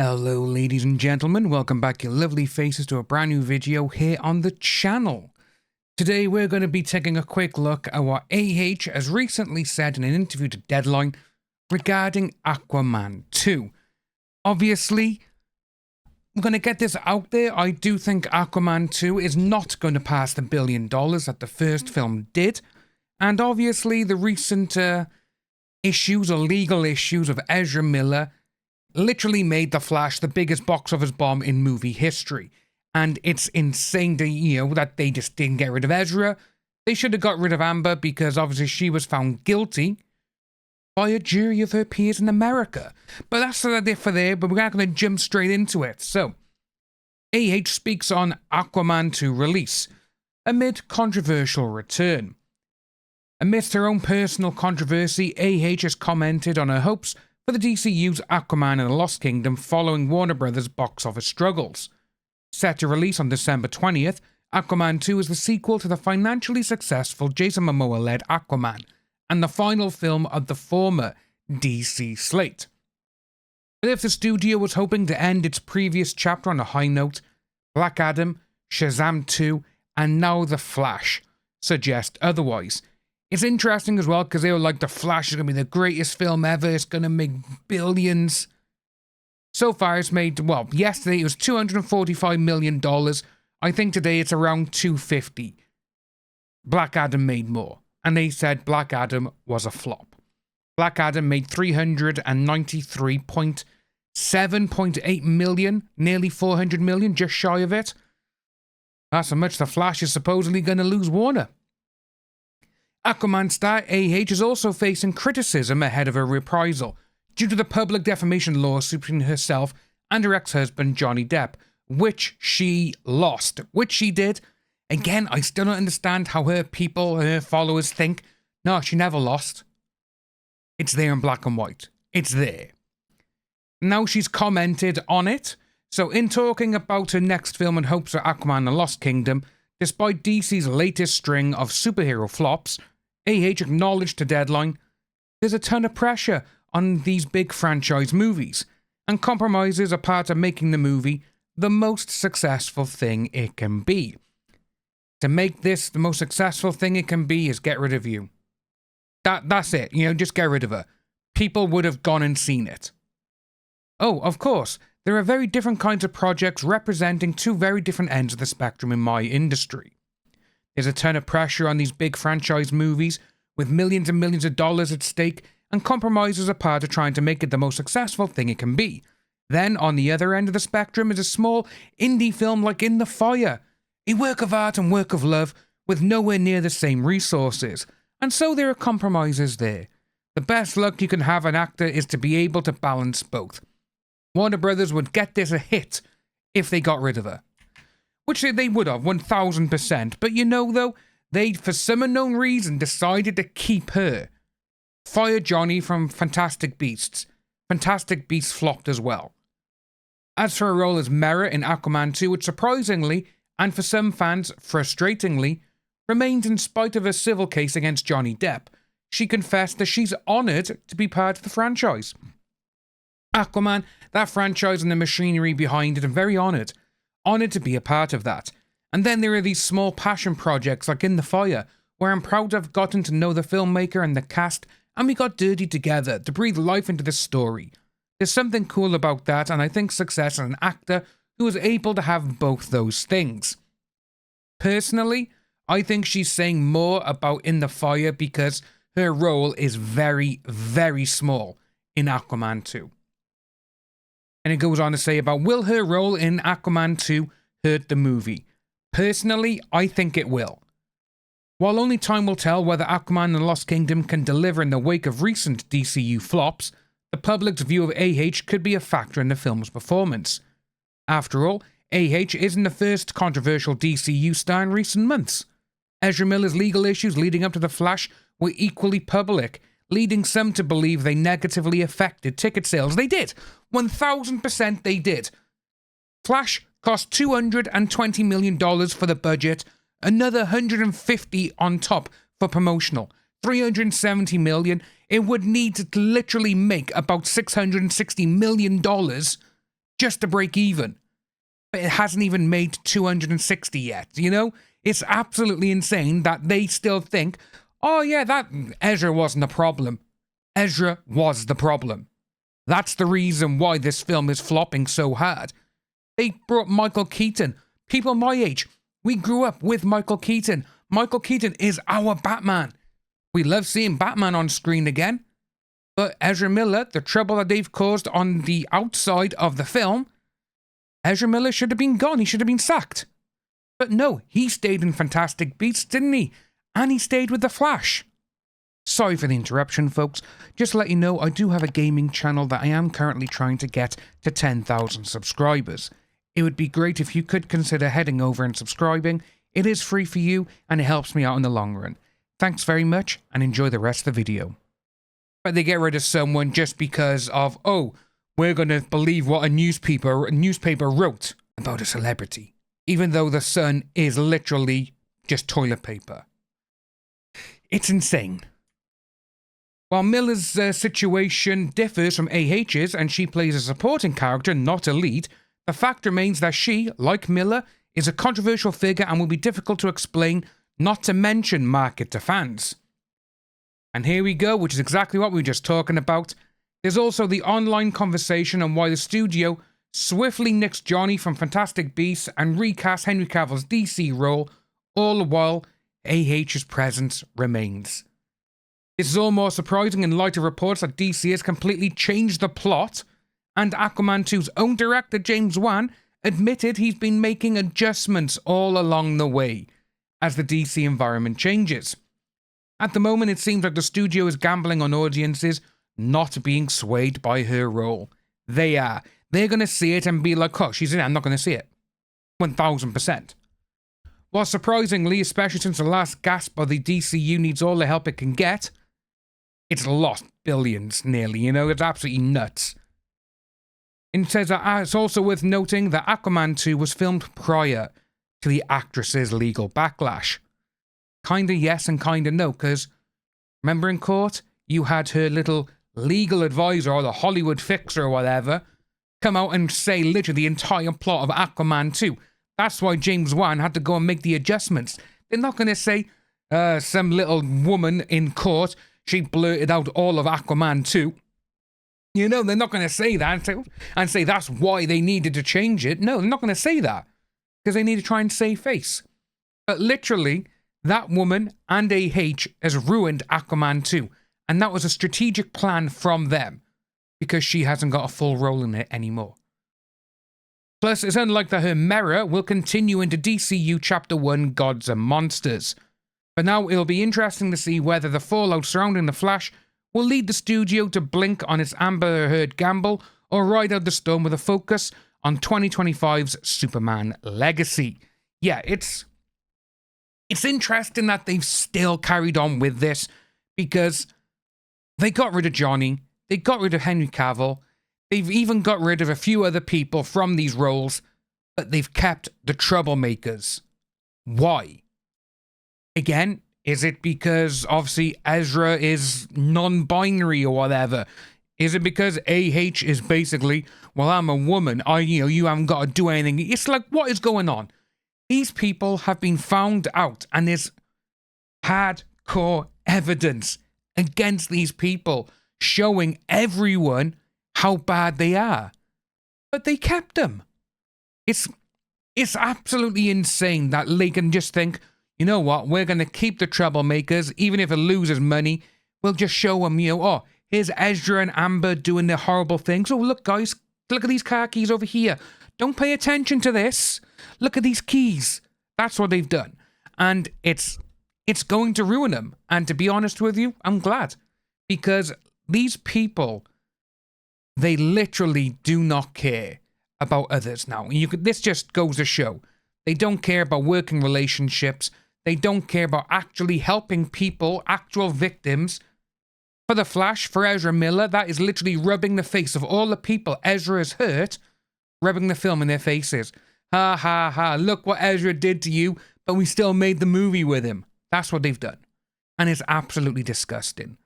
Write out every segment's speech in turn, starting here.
Hello ladies and gentlemen, welcome back your lovely faces to a brand new video here on the channel. Today we're going to be taking a quick look at what AH has recently said in an interview to Deadline regarding Aquaman 2. Obviously, I'm going to get this out there, I do think Aquaman 2 is not going to pass the $1 billion that the first film did, and obviously the recent issues or legal issues of Ezra Miller literally made The Flash the biggest box office bomb in movie history. And it's insane to, that they just didn't get rid of Ezra. They should have got rid of Amber because obviously she was found guilty by a jury of her peers in America. But that's it for there, but we're not going to jump straight into it. So, AH speaks on Aquaman 2 release amid controversial return. Amidst her own personal controversy, AH has commented on her hopes for the DCU's Aquaman and the Lost Kingdom following Warner Bros. Box office struggles. Set to release on December 20th, Aquaman 2 is the sequel to the financially successful Jason Momoa-led Aquaman, and the final film of the former DC slate. But if the studio was hoping to end its previous chapter on a high note, Black Adam, Shazam 2, and now The Flash suggest otherwise. It's interesting as well because they were like, The Flash is going to be the greatest film ever, it's going to make billions. So far it's made, well, yesterday it was $245 million. I think today it's around $250. Black Adam made more, and they said Black Adam was a flop. Black Adam made $393.7.8 million, nearly $400 million, just shy of it. That's how much The Flash is supposedly going to lose Warner. Aquaman star AH is also facing criticism ahead of her reprisal due to the public defamation lawsuit between herself and her ex-husband Johnny Depp, which she lost. Which she did. Again, I still don't understand how her followers think. No, she never lost. It's there in black and white. It's there. Now she's commented on it. So in talking about her next film and hopes for Aquaman and the Lost Kingdom, despite DC's latest string of superhero flops, AH acknowledged to Deadline, there's a ton of pressure on these big franchise movies, and compromises are part of making the movie the most successful thing it can be. To make this the most successful thing it can be is get rid of you. That's it, just get rid of her. People would have gone and seen it. Oh, of course, there are very different kinds of projects representing two very different ends of the spectrum in my industry. There's a ton of pressure on these big franchise movies with millions and millions of dollars at stake, and compromises are part of trying to make it the most successful thing it can be. Then, on the other end of the spectrum is a small indie film like In the Fire, a work of art and work of love with nowhere near the same resources, and so there are compromises there. The best luck you can have an actor is to be able to balance both. Warner Brothers would get this a hit if they got rid of her. Which they would have, 1000%. But though, they, for some unknown reason, decided to keep her. Fire Johnny from Fantastic Beasts. Fantastic Beasts flopped as well. As for her role as Mera in Aquaman 2, which surprisingly, and for some fans, frustratingly, remains in spite of a civil case against Johnny Depp, she confessed that she's honoured to be part of the franchise. Aquaman, that franchise and the machinery behind it, I'm very honoured. Honoured to be a part of that. And then there are these small passion projects like In the Fire, where I'm proud to have gotten to know the filmmaker and the cast, and we got dirty together to breathe life into the story. There's something cool about that, and I think success as an actor who is able to have both those things. Personally, I think she's saying more about In the Fire because her role is very, very small in Aquaman 2. And it goes on to say about, will her role in Aquaman 2 hurt the movie? Personally, I think it will. While only time will tell whether Aquaman and the Lost Kingdom can deliver in the wake of recent DCU flops, the public's view of AH could be a factor in the film's performance. After all, AH isn't the first controversial DCU star in recent months. Ezra Miller's legal issues leading up to The Flash were equally public, leading some to believe they negatively affected ticket sales. They did. 1000% they did. Flash cost $220 million for the budget, another $150 on top for promotional, $370 million. It would need to literally make about $660 million just to break even. But it hasn't even made 260 yet, you know? It's absolutely insane that they still think, oh yeah, that Ezra wasn't a problem. Ezra was the problem. That's the reason why this film is flopping so hard. They brought Michael Keaton. People my age, we grew up with Michael Keaton. Michael Keaton is our Batman. We love seeing Batman on screen again. But Ezra Miller, the trouble that they've caused on the outside of the film, Ezra Miller should have been gone. He should have been sacked. But no, he stayed in Fantastic Beasts, didn't he? And he stayed with The Flash. Sorry for the interruption, folks. Just to let you know, I do have a gaming channel that I am currently trying to get to 10,000 subscribers. It would be great if you could consider heading over and subscribing. It is free for you, and it helps me out in the long run. Thanks very much, and enjoy the rest of the video. But they get rid of someone just because of, oh, we're going to believe what a newspaper wrote about a celebrity. Even though the Sun is literally just toilet paper. It's insane. While Miller's situation differs from AH's and she plays a supporting character, not a lead, the fact remains that she, like Miller, is a controversial figure and will be difficult to explain, not to mention market to fans. And here we go, which is exactly what we were just talking about. There's also the online conversation on why the studio swiftly nixed Johnny from Fantastic Beasts and recast Henry Cavill's DC role, all the while AH's presence remains. This is all more surprising in light of reports that DC has completely changed the plot, and Aquaman 2's own director James Wan admitted he's been making adjustments all along the way as the DC environment changes. At the moment, it seems like the studio is gambling on audiences not being swayed by her role. They are. They're going to see it and be like, oh, she's in it, I'm not going to see it. 1000%. Well, surprisingly, especially since the last gasp of the DCU needs all the help it can get, it's lost billions nearly, you know, it's absolutely nuts. It says that it's also worth noting that Aquaman 2 was filmed prior to the actress's legal backlash. Kinda yes and kinda no, because remember in court, you had her little legal advisor or the Hollywood fixer or whatever come out and say literally the entire plot of Aquaman 2. That's why James Wan had to go and make the adjustments. They're not going to say some little woman in court, she blurted out all of Aquaman 2. You know, they're not going to say that and say that's why they needed to change it. No, they're not going to say that because they need to try and save face. But literally, that woman and AH has ruined Aquaman 2. And that was a strategic plan from them because she hasn't got a full role in it anymore. Plus, it's unlikely that her mirror will continue into DCU Chapter 1 Gods and Monsters. But now it'll be interesting to see whether the fallout surrounding The Flash will lead the studio to blink on its Amber Heard gamble or ride out the storm with a focus on 2025's Superman Legacy. Yeah, it's interesting that they've still carried on with this because they got rid of Johnny, they got rid of Henry Cavill, they've even got rid of a few other people from these roles, but they've kept the troublemakers. Why? Again, is it because obviously Ezra is non-binary or whatever? Is it because AH is basically, well, I'm a woman, you haven't got to do anything? It's like, what is going on? These people have been found out, and there's hardcore evidence against these people, showing everyone how bad they are. But they kept them. It's absolutely insane that they can just think, you know what, we're going to keep the troublemakers, even if it loses money, we'll just show them, oh, here's Ezra and Amber doing their horrible things. Oh, look, guys, look at these car keys over here. Don't pay attention to this. Look at these keys. That's what they've done. And it's going to ruin them. And to be honest with you, I'm glad. Because these people, they literally do not care about others now. This just goes to show. They don't care about working relationships. They don't care about actually helping people, actual victims. For The Flash, for Ezra Miller, that is literally rubbing the face of all the people Ezra has hurt, rubbing the film in their faces. Ha ha ha, look what Ezra did to you, but we still made the movie with him. That's what they've done. And it's absolutely disgusting.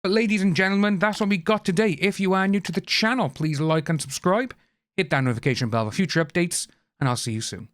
But ladies and gentlemen, that's what we got today. If you are new to the channel, please like and subscribe. hit that notification bell for future updates, and I'll see you soon.